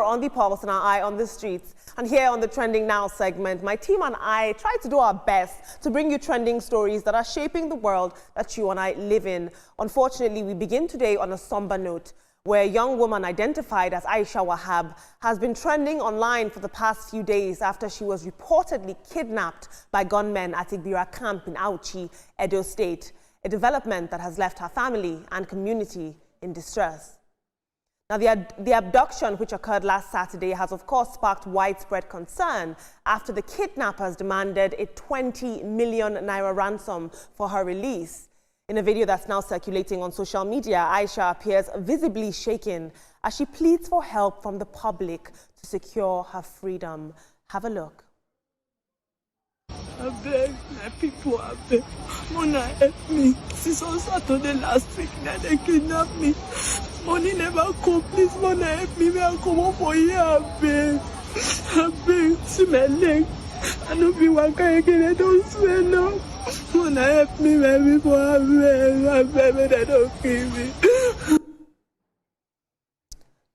On the pulse and our eye on the streets, and here on the Trending Now segment, my team and I try to do our best to bring you trending stories that are shaping the world that you and I live in. Unfortunately, we begin today on a somber note, where a young woman identified as Aisha Wahab has been trending online for the past few days after she was reportedly kidnapped by gunmen at Igbira camp in Auchi, Edo State, a development that has left her family and community in distress. Now, the abduction, which occurred last Saturday, has of course sparked widespread concern after the kidnappers demanded a 20 million naira ransom for her release. In a video that's now circulating on social media, Aisha appears visibly shaken as she pleads for help from the public to secure her freedom. Have a look. I beg my people, I beg. Mona help me. Since on Saturday last week, now they kidnapped me. Money never come, please, Mona help me. May I come up for here, I beg. I beg. See my leg. I don't be walking again, I don't swear now. Mona help me, my people, I beg, they don't kill me.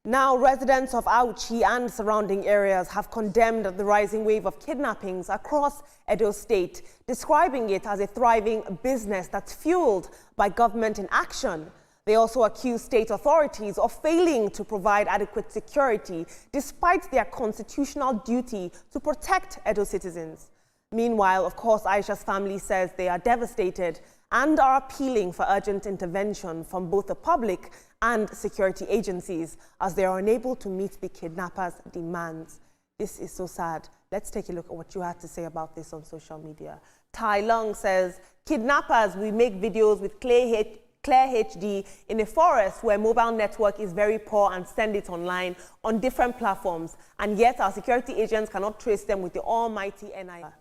Now, residents of Auchi and surrounding areas have condemned the rising wave of kidnappings across Edo State, describing it as a thriving business that's fueled by government inaction. They also accuse state authorities of failing to provide adequate security despite their constitutional duty to protect Edo citizens. Meanwhile, of course, Aisha's family says they are devastated and are appealing for urgent intervention from both the public and security agencies as they are unable to meet the kidnappers' demands. This is so sad. Let's take a look at what you had to say about this on social media. Tai Lung says, kidnappers will make videos with clear HD in a forest where mobile network is very poor and send it online on different platforms, and yet our security agents cannot trace them with the almighty NIA.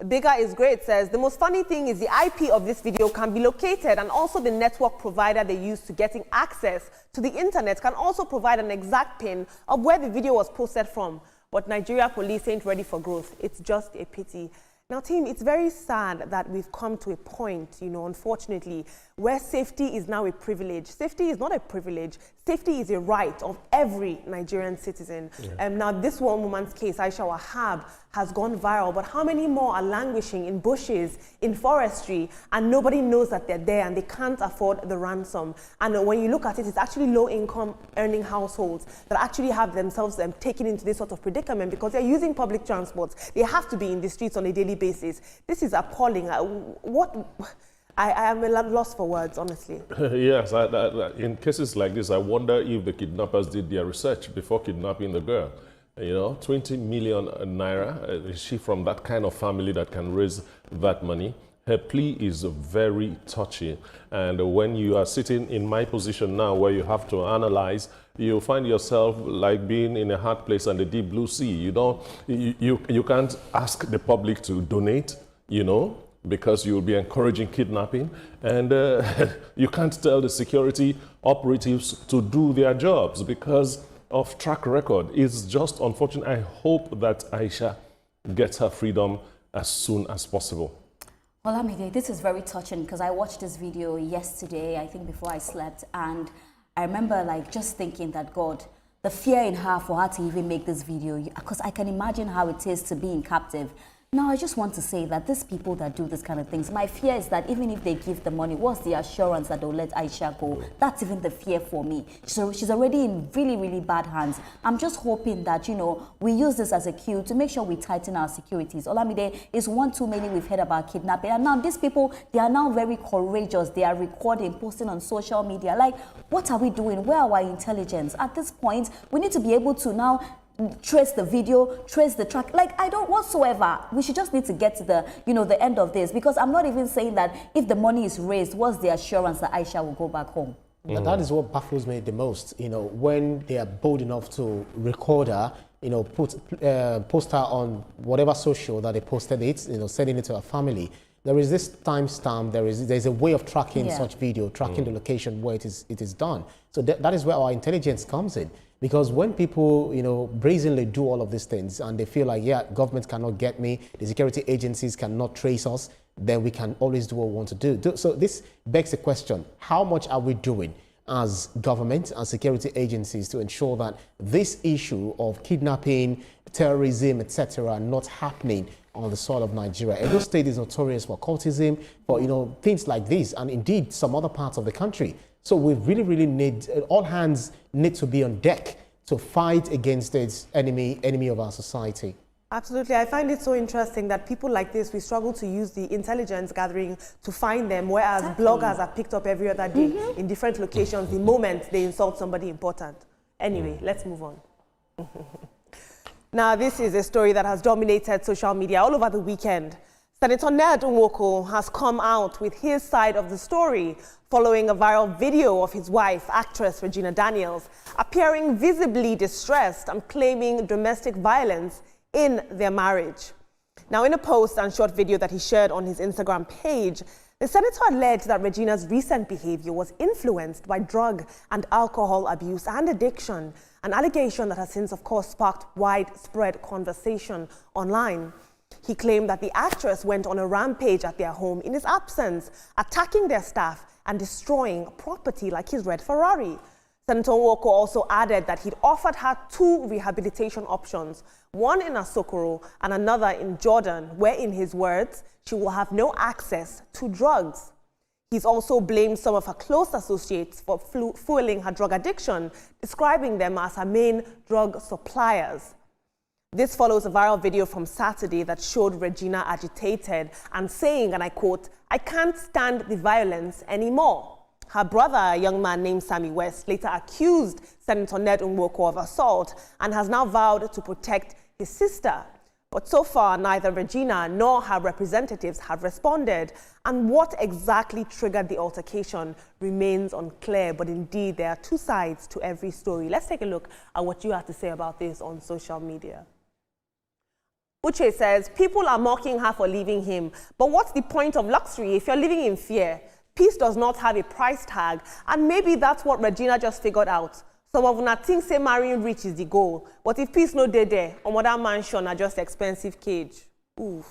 Bigger is Great says, the most funny thing is the IP of this video can be located, and also the network provider they use to getting access to the internet can also provide an exact pin of where the video was posted from. But Nigeria police ain't ready for growth. It's just a pity. Now, team, it's very sad that we've come to a point, unfortunately, where safety is now a privilege. Safety is not a privilege. Safety is a right of every Nigerian citizen. Yeah. Now, this one woman's case, Aisha Wahab, has gone viral, but how many more are languishing in bushes, in forestry, and nobody knows that they're there and they can't afford the ransom? And when you look at it, it's actually low-income earning households that actually have themselves taken into this sort of predicament because they're using public transport. They have to be in the streets on a daily basis. This is appalling. I am at a loss for words, honestly. Yes, in cases like this, I wonder if the kidnappers did their research before kidnapping the girl. 20 million naira, is she from that kind of family that can raise that money? Her plea is very touchy. And when you are sitting in my position now where you have to analyze, you find yourself like being in a hard place on the deep blue sea. You can't ask the public to donate, because you'll be encouraging kidnapping, and you can't tell the security operatives to do their jobs because of track record. It's just unfortunate. I hope that Aisha gets her freedom as soon as possible. Well, Amide, this is very touching because I watched this video yesterday, I think before I slept, and I remember just thinking that God, the fear in her for her to even make this video, because I can imagine how it is to be in captive. Now, I just want to say that these people that do this kind of things, my fear is that even if they give the money, what's the assurance that they'll let Aisha go? That's even the fear for me. So she's already in really, really bad hands. I'm just hoping that, we use this as a cue to make sure we tighten our securities. Olamide is one too many we've heard about kidnapping. And now these people, they are now very courageous. They are recording, posting on social media. What are we doing? Where are our intelligence? At this point, we need to be able to now trace the video, trace the track. I don't whatsoever. We should just need to get to the, the end of this, because I'm not even saying that if the money is raised, what's the assurance that Aisha will go back home? And that is what baffles me the most, when they are bold enough to record her, post her on whatever social that they posted it, sending it to her family. There is this timestamp, there's a way of tracking such video, tracking the location where it is done. So that is where our intelligence comes in. Because when people, brazenly do all of these things and they feel like, government cannot get me, the security agencies cannot trace us, then we can always do what we want to do. So this begs the question, how much are we doing? as government and security agencies to ensure that this issue of kidnapping, terrorism, etc., not happening on the soil of Nigeria? Edo State is notorious for cultism, for things like this, and indeed some other parts of the country. So we really need, all hands need to be on deck to fight against its enemy of our society. Absolutely. I find it so interesting that people like this, we struggle to use the intelligence gathering to find them, whereas bloggers are picked up every other day in different locations the moment they insult somebody important. Anyway, let's move on. Now, this is a story that has dominated social media all over the weekend. Senator Ned Nwoko has come out with his side of the story following a viral video of his wife, actress Regina Daniels, appearing visibly distressed and claiming domestic violence in their marriage. Now, in a post and short video that he shared on his Instagram page, the senator alleged that Regina's recent behavior was influenced by drug and alcohol abuse and addiction, an allegation that has since, of course, sparked widespread conversation online. He claimed that the actress went on a rampage at their home in his absence, attacking their staff and destroying property like his red Ferrari. Senator Nwoko also added that he'd offered her 2 rehabilitation options, one in Asokoro and another in Jordan, where, in his words, she will have no access to drugs. He's also blamed some of her close associates for fueling her drug addiction, describing them as her main drug suppliers. This follows a viral video from Saturday that showed Regina agitated and saying, and I quote, "I can't stand the violence anymore." Her brother, a young man named Sammy West, later accused Senator Ned Nwoko of assault and has now vowed to protect his sister. But so far, neither Regina nor her representatives have responded. And what exactly triggered the altercation remains unclear. But indeed, there are 2 sides to every story. Let's take a look at what you have to say about this on social media. Uche says, people are mocking her for leaving him. But what's the point of luxury if you're living in fear? Peace does not have a price tag, and maybe that's what Regina just figured out. Some of una think say marrying rich is the goal, but if peace no dey there, another mansion are just expensive cage. Ooh.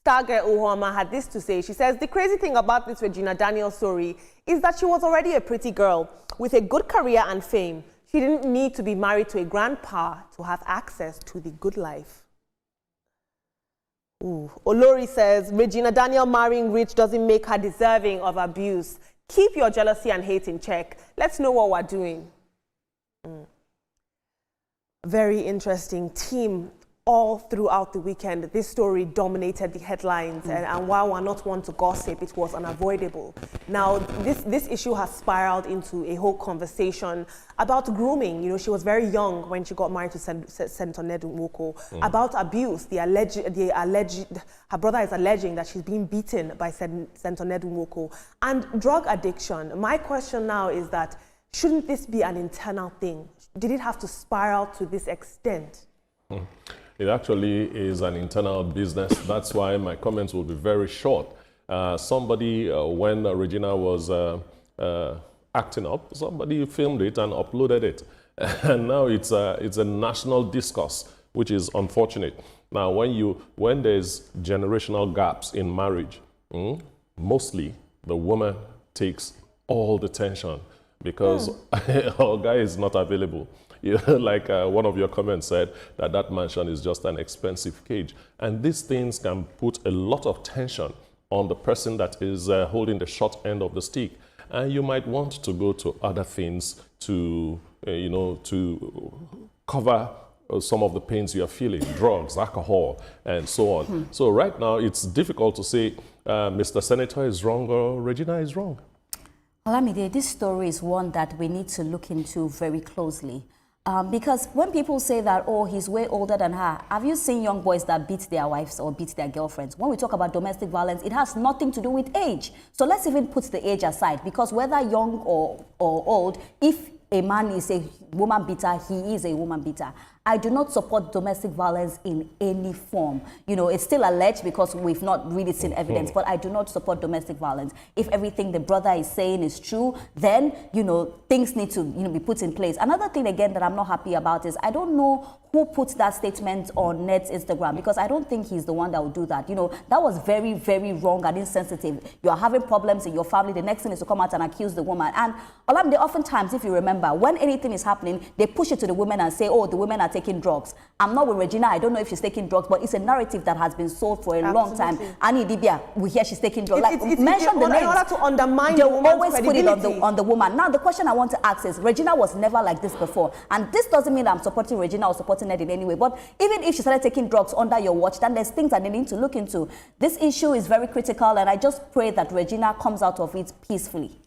Stargirl Uhoma had this to say. She says, the crazy thing about this Regina Daniels story is that she was already a pretty girl with a good career and fame. She didn't need to be married to a grandpa to have access to the good life. Ooh. Olori says, Regina Daniel marrying rich doesn't make her deserving of abuse. Keep your jealousy and hate in check. Let's know what we're doing. Very interesting team. All throughout the weekend, this story dominated the headlines, and while we're not one to gossip, it was unavoidable. Now, this issue has spiraled into a whole conversation about grooming. You know, she was very young when she got married to Senator Ned Nwoko. About abuse, her brother is alleging that she's being beaten by Senator Ned Nwoko, and drug addiction. My question now is that, shouldn't this be an internal thing? Did it have to spiral to this extent? It actually is an internal business. That's why my comments will be very short. Somebody, when Regina was acting up, somebody filmed it and uploaded it. And now it's a national discourse, which is unfortunate. Now, when there's generational gaps in marriage, mostly the woman takes all the tension because our guy is not available. Like one of your comments said, that mansion is just an expensive cage. And these things can put a lot of tension on the person that is holding the short end of the stick. And you might want to go to other things to, to cover some of the pains you're feeling, drugs, alcohol, and so on. So right now, it's difficult to say Mr. Senator is wrong or Regina is wrong. Olamide, this story is one that we need to look into very closely. Because when people say that, oh, he's way older than her, have you seen young boys that beat their wives or beat their girlfriends? When we talk about domestic violence, it has nothing to do with age. So let's even put the age aside, because whether young or old, if a man is a woman beater, he is a woman beater. I do not support domestic violence in any form. You know, it's still alleged because we've not really seen evidence, but I do not support domestic violence. If everything the brother is saying is true, then, you know, things need to, be put in place. Another thing, again, that I'm not happy about is I don't know who put that statement on Ned's Instagram, because I don't think he's the one that would do that. You know, that was very, very wrong and insensitive. You're having problems in your family. The next thing is to come out and accuse the woman. And Olamide, oftentimes, if you remember, when anything is happening, they push it to the women and say, oh, the women are taking drugs. I'm not with Regina. I don't know if she's taking drugs, but it's a narrative that has been sold for a long time. Annie Dibia, we hear she's taking drugs. Mention the names. In order to undermine the woman's always put it on the woman. Now, the question I want to ask is, Regina was never like this before. And this doesn't mean I'm supporting Regina or supporting Ned in any way. But even if she started taking drugs under your watch, then there's things that they need to look into. This issue is very critical, and I just pray that Regina comes out of it peacefully.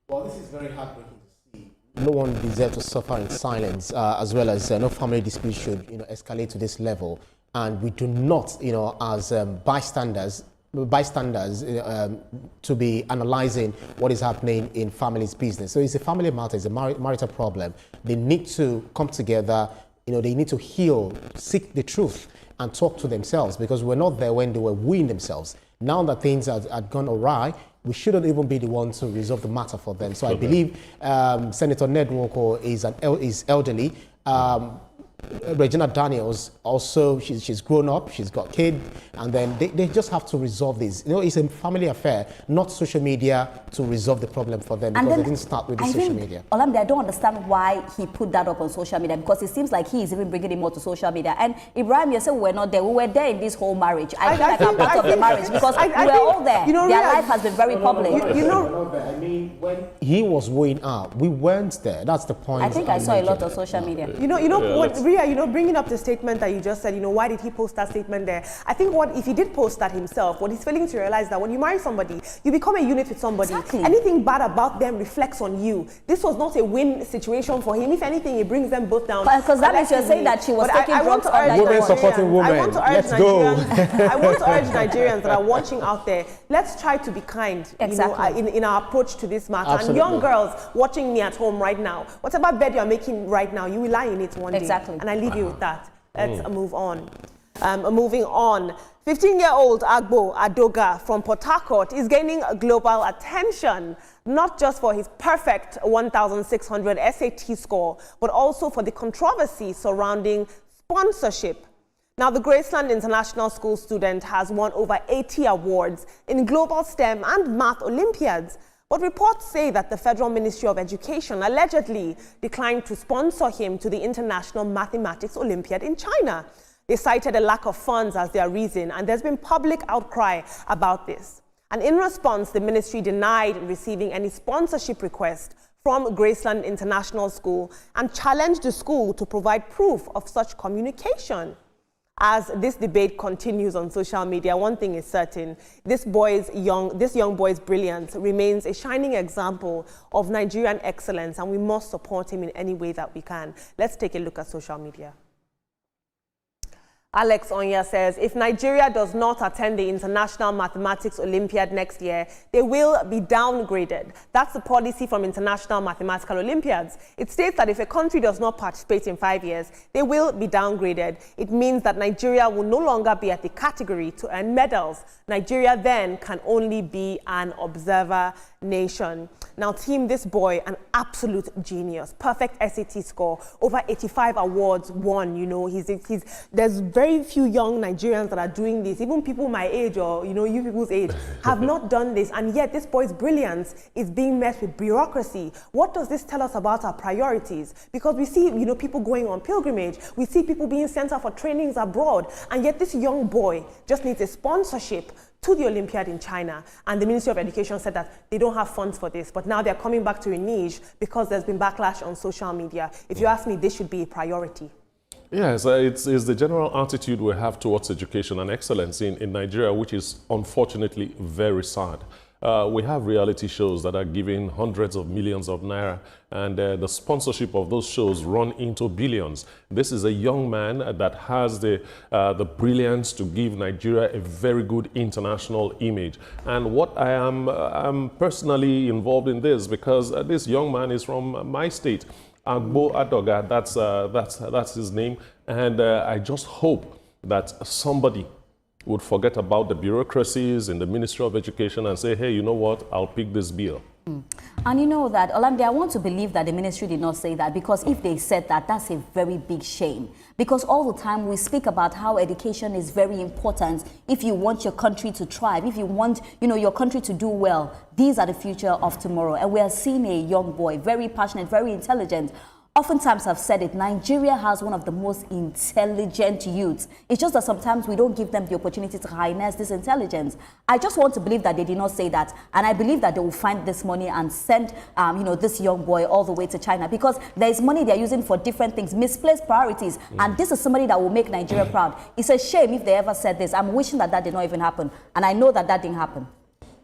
Well, this is very heartbreaking to see. No one deserves to suffer in silence, as well as no family dispute should, escalate to this level. And we do not, as bystanders, to be analyzing what is happening in families' business. So it's a family matter, it's a marital problem. They need to come together. They need to heal, seek the truth, and talk to themselves, because we're not there when they were wooing themselves. Now that things had gone awry, we shouldn't even be the ones to resolve the matter for them. So I believe Senator Ned Nwoko is elderly. Regina Daniels also, she's grown up, she's got kids, and then they just have to resolve this. It's a family affair, not social media to resolve the problem for them, because they didn't start with the social media. Olamide, I don't understand why he put that up on social media, because it seems like he is even bringing it more to social media. And Ibrahim, you said we were not there. We were there in this whole marriage. I feel like I'm part of the marriage, because we're all there. Their life has been very public. I mean, when he was weighing out, we weren't there. That's the point. I think I saw a lot of social media. Bringing up the statement that you just said, why did he post that statement there? I think if he did post that himself, what he's failing to realize that when you marry somebody, you become a unit with somebody. Exactly. Anything bad about them reflects on you. This was not a win situation for him. If anything, it brings them both down. Because that means you're saying that she was taking drugs under women supporting women. I want to urge Nigerians. I want to urge Nigerians that are watching out there. Let's try to be kind, in our approach to this matter. Absolutely. And young girls watching me at home right now, whatever bed you're making right now, you will lie in it one day. And I leave you with that. Let's move on. Moving on. 15-year-old Agbo Adoga from Port Harcourt is gaining global attention, not just for his perfect 1,600 SAT score, but also for the controversy surrounding sponsorship. Now, the Graceland International School student has won over 80 awards in global STEM and math Olympiads. But reports say that the Federal Ministry of Education allegedly declined to sponsor him to the International Mathematics Olympiad in China. They cited a lack of funds as their reason, and there's been public outcry about this. And in response, the ministry denied receiving any sponsorship request from Graceland International School and challenged the school to provide proof of such communication. As this debate continues on social media, one thing is certain: this young boy's brilliance remains a shining example of Nigerian excellence, and we must support him in any way that we can. Let's take a look at social media. Alex Onya says, if Nigeria does not attend the International Mathematics Olympiad next year, they will be downgraded. That's the policy from International Mathematical Olympiads. It states that if a country does not participate in 5 years, they will be downgraded. It means that Nigeria will no longer be at the category to earn medals. Nigeria then can only be an observer nation. Now, team, this boy, an absolute genius. Perfect SAT score, over 85 awards won. There's very few young Nigerians that are doing this. Even people my age or, you people's age have not done this. And yet this boy's brilliance is being met with bureaucracy. What does this tell us about our priorities? Because we see, people going on pilgrimage. We see people being sent out for trainings abroad. And yet this young boy just needs a sponsorship to the Olympiad in China, and the Ministry of Education said that they don't have funds for this, but now they're coming back to a niche because there's been backlash on social media. If you ask me, this should be a priority. Yes, it's the general attitude we have towards education and excellence in Nigeria, which is unfortunately very sad. We have reality shows that are giving hundreds of millions of naira, and the sponsorship of those shows run into billions. This is a young man that has the brilliance to give Nigeria a very good international image. And what I'm personally involved in this because this young man is from my state. Agbo Adoga, that's his name. And I just hope that somebody would forget about the bureaucracies in the Ministry of Education and say, hey, you know what, I'll pick this bill. And you know that, Olamide, I want to believe that the ministry did not say that, because if they said that, that's a very big shame. Because all the time we speak about how education is very important if you want your country to thrive, if you want, your country to do well. These are the future of tomorrow. And we are seeing a young boy, very passionate, very intelligent. Oftentimes I've said it, Nigeria has one of the most intelligent youths. It's just that sometimes we don't give them the opportunity to harness this intelligence. I just want to believe that they did not say that. And I believe that they will find this money and send this young boy all the way to China, because there is money they're using for different things, misplaced priorities. And this is somebody that will make Nigeria proud. It's a shame if they ever said this. I'm wishing that did not even happen. And I know that didn't happen.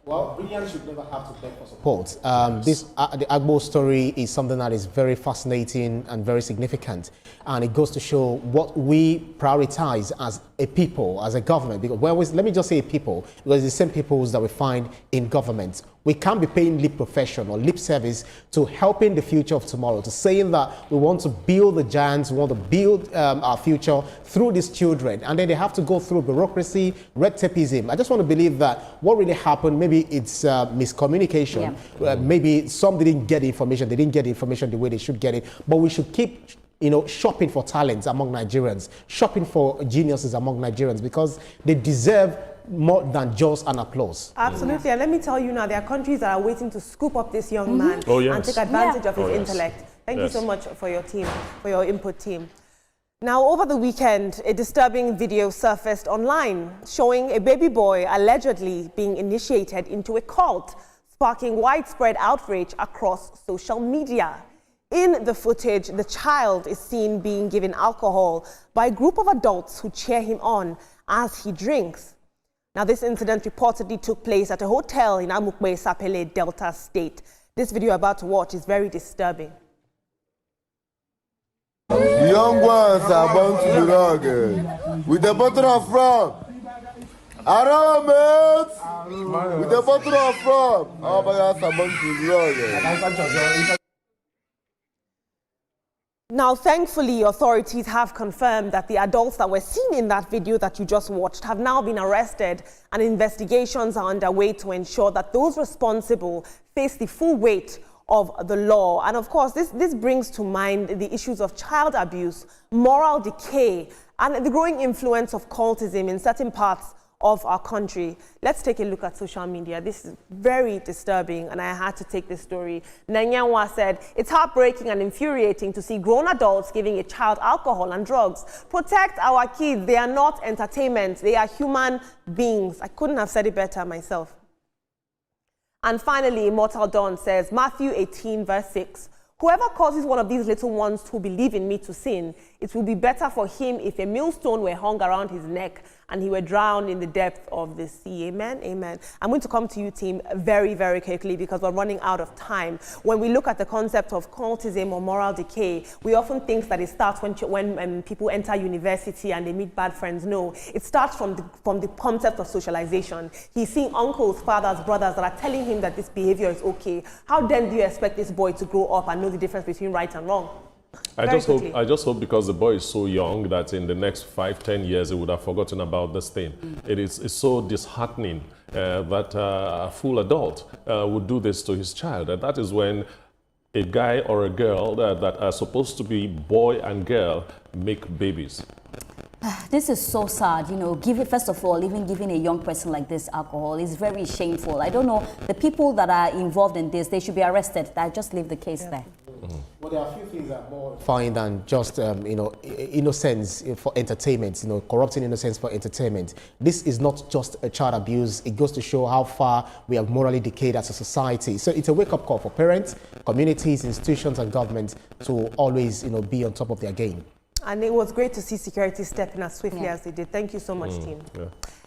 Well, Brilliant should never have to beg for support. The Agbo story is something that is very fascinating and very significant. And it goes to show what we prioritize as a people, as a government. Because let me just say people, because it's the same peoples that we find in government. We can't be paying lip profession or lip service to helping the future of tomorrow, to saying that we want to build the giants, we want to build our future through these children. And then they have to go through bureaucracy, red tapeism. I just want to believe that what really happened, maybe it's miscommunication. Yeah. Maybe some didn't get the information. They didn't get the information the way they should get it. But we should keep shopping for talents among Nigerians, shopping for geniuses among Nigerians, because they deserve more than just an applause. Absolutely. And let me tell you now, there are countries that are waiting to scoop up this young man and take advantage of his intellect. Thank you so much for your team, for your input, team. Now, over the weekend, a disturbing video surfaced online showing a baby boy allegedly being initiated into a cult, sparking widespread outrage across social media. In the footage, the child is seen being given alcohol by a group of adults who cheer him on as he drinks. Now, this incident reportedly took place at a hotel in Amukwe, Sapele, Delta State. This video you're about to watch is very disturbing. The young ones are bound to be rugged. With a bottle of rum. Around, mates! With a bottle of rum. Our boys are bound to be rugged. Now, thankfully, authorities have confirmed that the adults that were seen in that video that you just watched have now been arrested, and investigations are underway to ensure that those responsible face the full weight of the law. And of course, this brings to mind the issues of child abuse, moral decay, and the growing influence of cultism in certain parts of our country. Let's take a look at social media. This is very disturbing, and I had to take this story. Nanyanwa said, "It's heartbreaking and infuriating to see grown adults giving a child alcohol and drugs. Protect our kids. They are not entertainment. They are human beings." I couldn't have said it better myself. And finally, Immortal Dawn says, Matthew 18, verse 6, "Whoever causes one of these little ones who believe in me to sin, it will be better for him if a millstone were hung around his neck and he were drowned in the depth of the sea." Amen, amen. I'm going to come to you, team, very, very quickly because we're running out of time. When we look at the concept of cultism or moral decay, we often think that it starts when people enter university and they meet bad friends. No, it starts from the concept of socialization. He's seeing uncles, fathers, brothers that are telling him that this behavior is okay. How then do you expect this boy to grow up and know the difference between right and wrong? I just hope because the boy is so young that in the next 5-10 years he would have forgotten about this thing. It's so disheartening that a full adult would do this to his child, and that is when a guy or a girl that are supposed to be boy and girl make babies. This is so sad, first of all, even giving a young person like this alcohol is very shameful. I don't know, the people that are involved in this, they should be arrested. I just leave the case there. Well, there are a few things that are more fine than just, innocence for entertainment, corrupting innocence for entertainment. This is not just a child abuse. It goes to show how far we have morally decayed as a society. So it's a wake-up call for parents, communities, institutions, and governments to always, be on top of their game. And it was great to see security step in as swiftly as they did. Thank you so much, team.